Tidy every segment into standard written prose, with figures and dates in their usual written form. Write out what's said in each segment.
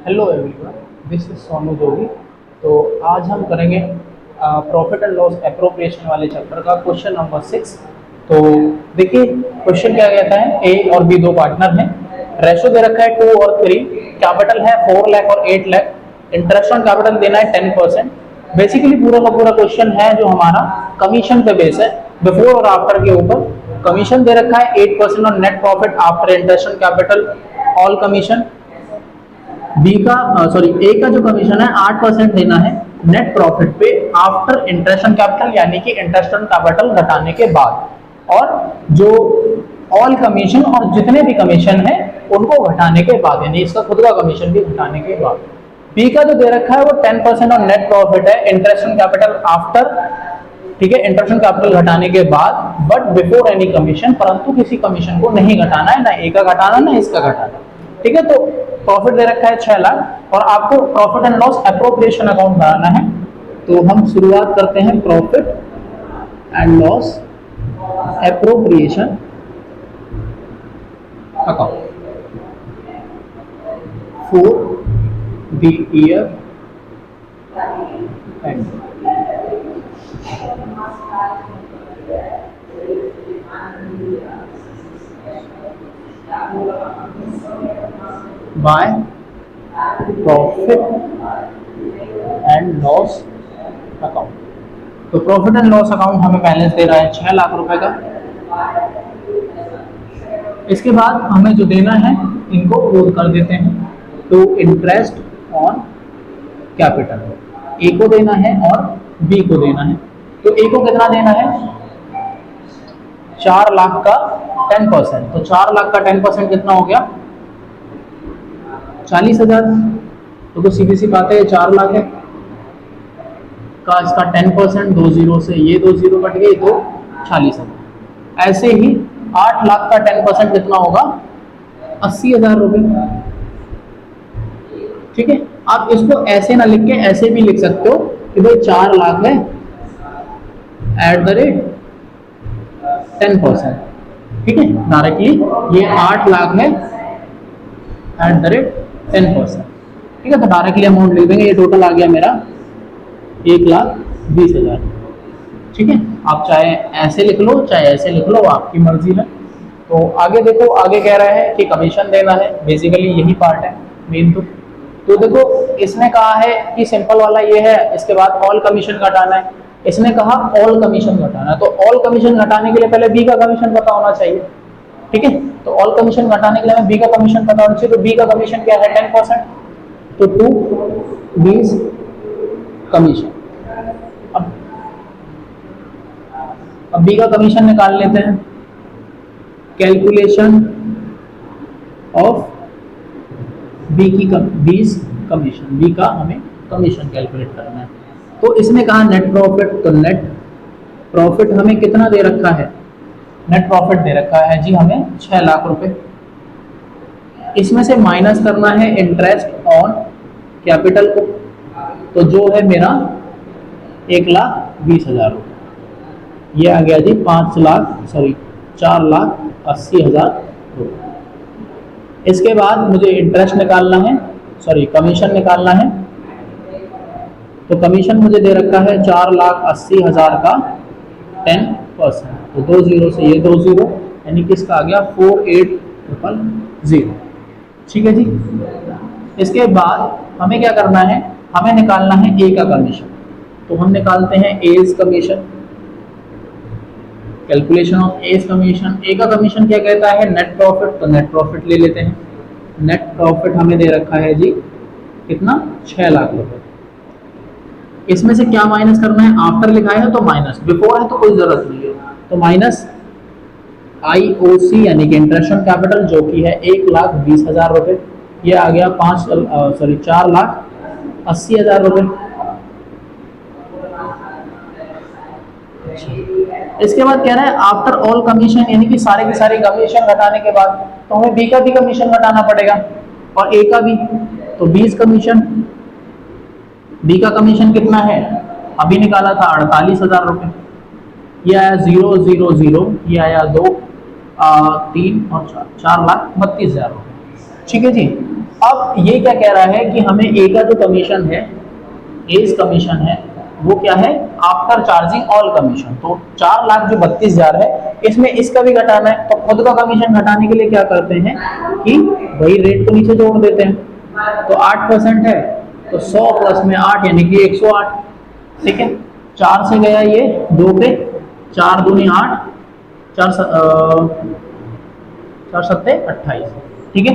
Hello everyone, this is Sonu Jogi. तो आज हम करेंगे प्रॉफिट एंड लॉस एप्रोप्रिएशन वाले चैप्टर का क्वेश्चन नंबर 6। तो देखिए क्वेश्चन क्या कहता है, ए और बी दो पार्टनर हैं, रेशो दे रखा है 2 और 3, कैपिटल है 4 लाख और 8 लाख, इंटरेस्ट ऑन कैपिटल देना है 10%। बेसिकली पूरा का पूरा क्वेश्चन है जो हमारा कमीशन पे बेस है, बिफोर और आफ्टर के ऊपर। कमीशन दे रखा है 8% और net profit after interest on capital all commission. B का सॉरी ए का जो कमीशन है 8% देना है नेट प्रॉफिट पे आफ्टर इंटरेस्ट ऑन कैपिटल, यानी कि इंटरेस्ट ऑन कैपिटल घटाने के बाद, और जो ऑल कमीशन और जितने भी कमीशन है उनको घटाने के बाद, यानी इसका खुद का कमीशन भी घटाने के बाद। बी का जो दे रखा है वो 10% और नेट प्रॉफिट है इंटरेस्ट ऑन कैपिटल आफ्टर, ठीक है, इंटरेस्ट ऑन कैपिटल घटाने के बाद, बट बिफोर एनी कमीशन, परंतु किसी कमीशन को नहीं घटाना है, ना ए का घटाना ना इसका घटाना। ठीक है, तो प्रॉफिट दे रखा है 6 लाख और आपको profit and loss appropriation account बनाना है। तो हम शुरुआत करते हैं profit and loss appropriation account for the year end by profit and loss account. तो प्रॉफिट एंड लॉस अकाउंट हमें बैलेंस दे रहा है 6 लाख रुपए का। इसके बाद हमें जो देना है इनको क्लोज कर देते हैं। तो इंटरेस्ट ऑन कैपिटल ए को देना है और बी को देना है। तो ए को कितना देना है, 4 लाख का 10%। तो 4 लाख का 10% कितना हो गया, 40,000। तो सीधी सी बात है, 4 लाख है का इसका 10%, 2 जीरो से ये 2 जीरो कट गए तो 40,000। ऐसे ही 8 लाख का 10% कितना होगा, 80,000 रुपये। ठीक है, आप इसको ऐसे ना लिख के ऐसे भी लिख सकते हो कि भाई 4 लाख है एट द रेट 10%। ठीक है, डायरेक्टली ये 8 लाख है एट द रेट 10%। ठीक है, तो डायरेक्टली अमाउंट लिख देंगे। ये टोटल आ गया मेरा 1,20,000। ठीक है, आप चाहे ऐसे लिख लो चाहे ऐसे लिख लो, आपकी मर्जी है। तो आगे देखो, आगे कह रहा है कि कमीशन देना है, बेसिकली यही पार्ट है मेन। तो देखो इसने कहा है कि सिंपल वाला ये है, इसके बाद ऑल कमीशन घटाना है। इसने कहा ऑल कमीशन घटाना है, तो ऑल कमीशन घटाने के लिए पहले बी का कमीशन पता होना चाहिए। ठीक है, तो ऑल कमीशन घटाने के लिए हमें बी का कमीशन पता होना चाहिए। तो बी का कमीशन क्या है, 10%। तो 2 बीस कमीशन। अब बी का कमीशन निकाल लेते हैं। कैलकुलेशन ऑफ बी की 20 कमीशन, बी का हमें कमीशन कैलकुलेट करना है। तो इसने कहा नेट प्रॉफिट, तो नेट प्रॉफिट हमें कितना दे रखा है, नेट प्रॉफिट दे रखा है जी हमें 6 लाख रुपए। इसमें से माइनस करना है इंटरेस्ट ऑन कैपिटल को, तो जो है मेरा 1,20,000 रुपये। ये आ गया जी 4,80,000 रुपये। इसके बाद मुझे इंटरेस्ट निकालना है, सॉरी कमीशन निकालना है। तो कमीशन मुझे दे रखा है 4,80,000 का 10%। तो 2 जीरो से ये 2 जीरो, यानी कि इसका आ गया 48,000। ठीक है जी। इसके बाद हमें क्या करना है, हमें निकालना है ए का कमीशन। तो हम निकालते हैं A's commission, calculation of A's commission. A का कमीशन क्या कहता है, नेट प्रॉफिट। तो नेट प्रॉफिट ले लेते हैं। नेट प्रॉफिट हमें दे रखा है जी कितना, 6 लाख रुपए। इसमें से क्या माइनस करना है, आफ्टर लिखा है तो माइनस, बिफोर है तो कोई जरूरत नहीं है। तो माइनस IOC यानी कि इंटरेस्ट ऑन कैपिटल, जो कि है 1,20,000 रुपये। ये आ गया 4,80,000 रुपये। इसके बाद कह रहा है आफ्टर ऑल कमीशन, यानी कि सारे के सारे कमीशन घटाने के बाद, तो हमें बी का भी कमीशन घटाना पड़ेगा और ए का भी। तो 20 कमीशन। बी का कमीशन कितना है, अभी निकाला था 48,000 रुपये। ये आया 0,00,000, ये आया 2, 3 और 4, 4,32,000 रुपये। ठीक है जी। अब ये क्या कह रहा है कि हमें ए का जो कमीशन है, एज कमीशन है, वो क्या है, आफ्टर चार्जिंग ऑल कमीशन। तो 4 लाख जो 32,000 है, इसमें इसका भी घटाना है। तो खुद का कमीशन घटाने के लिए क्या करते हैं कि वही रेट को नीचे जोड़ देते हैं। तो 8% है, तो 100 प्लस में 8 यानी कि 108। ठीक है, 4 से गया ये 2 पे, 4 दूनी 8, 4 सत्ते 28। ठीक है,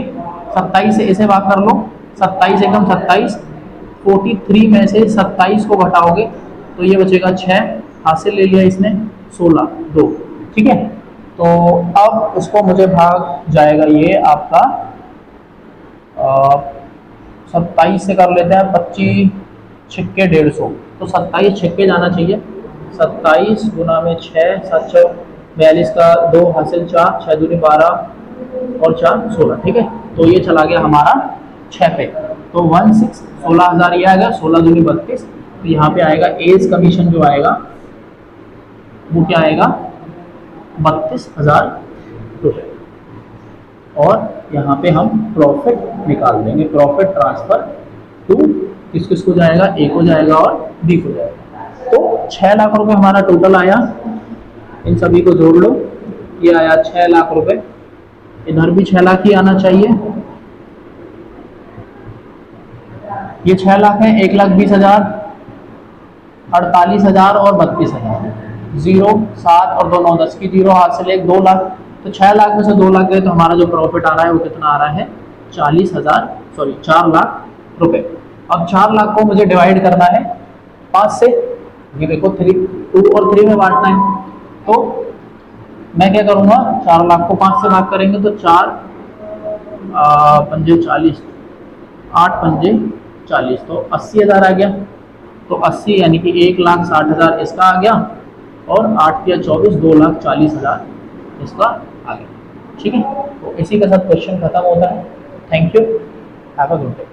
27 से इसे भाग कर लो, 27 एकदम 27, 43 में से 27 को घटाओगे तो ये बचेगा 6, हासिल ले लिया इसने 16 2। ठीक है, तो अब इसको मुझे भाग जाएगा ये आपका 27 से कर लेते हैं, 25 छिक्के 150, तो 27 छिक्के जाना चाहिए। 27 गुना में 6, 7 42 का 2 हासिल 4, 6 दूनी 12 और 4 16। ठीक है, तो ये चला गया हमारा 6 पे, तो 16,000 ये आएगा, 16 दूनी 32। तो यहाँ पे आएगा एज कमीशन जो आएगा वो क्या आएगा, 32,000 रुपये। और यहाँ पे हम प्रॉफिट निकाल देंगे, प्रॉफिट ट्रांसफर टू किस किस को जाएगा, ए को जाएगा और बी को जाएगा। तो 6 लाख रुपए हमारा टोटल आया, इन सभी को जोड़ लो, ये आया 6 लाख रुपए, इधर भी 6 लाख ही आना चाहिए। ये 6 लाख है, 1,20,000, 48,000 और 32,000, 0 7 और 2 9 10 की 0 हासिल 1 2 लाख। तो 6 लाख में से 2 लाख गए तो हमारा जो प्रॉफिट आ रहा है वो कितना आ रहा है, 4 लाख रुपए। अब 4 लाख को मुझे डिवाइड करना है 5 से, ये देखो 2 और 3 में बांटना है। तो मैं क्या करूँगा, 4 लाख को 5 से भाग करेंगे तो 4 पंजे 40, 8 पंजे 40, तो 80,000 आ गया। तो 80 यानी कि 1,60,000 इसका आ गया, और 8 या 24 2,40,000 इसका आ गया। ठीक है, तो इसी के साथ क्वेश्चन खत्म होता है। Thank you, have a good day.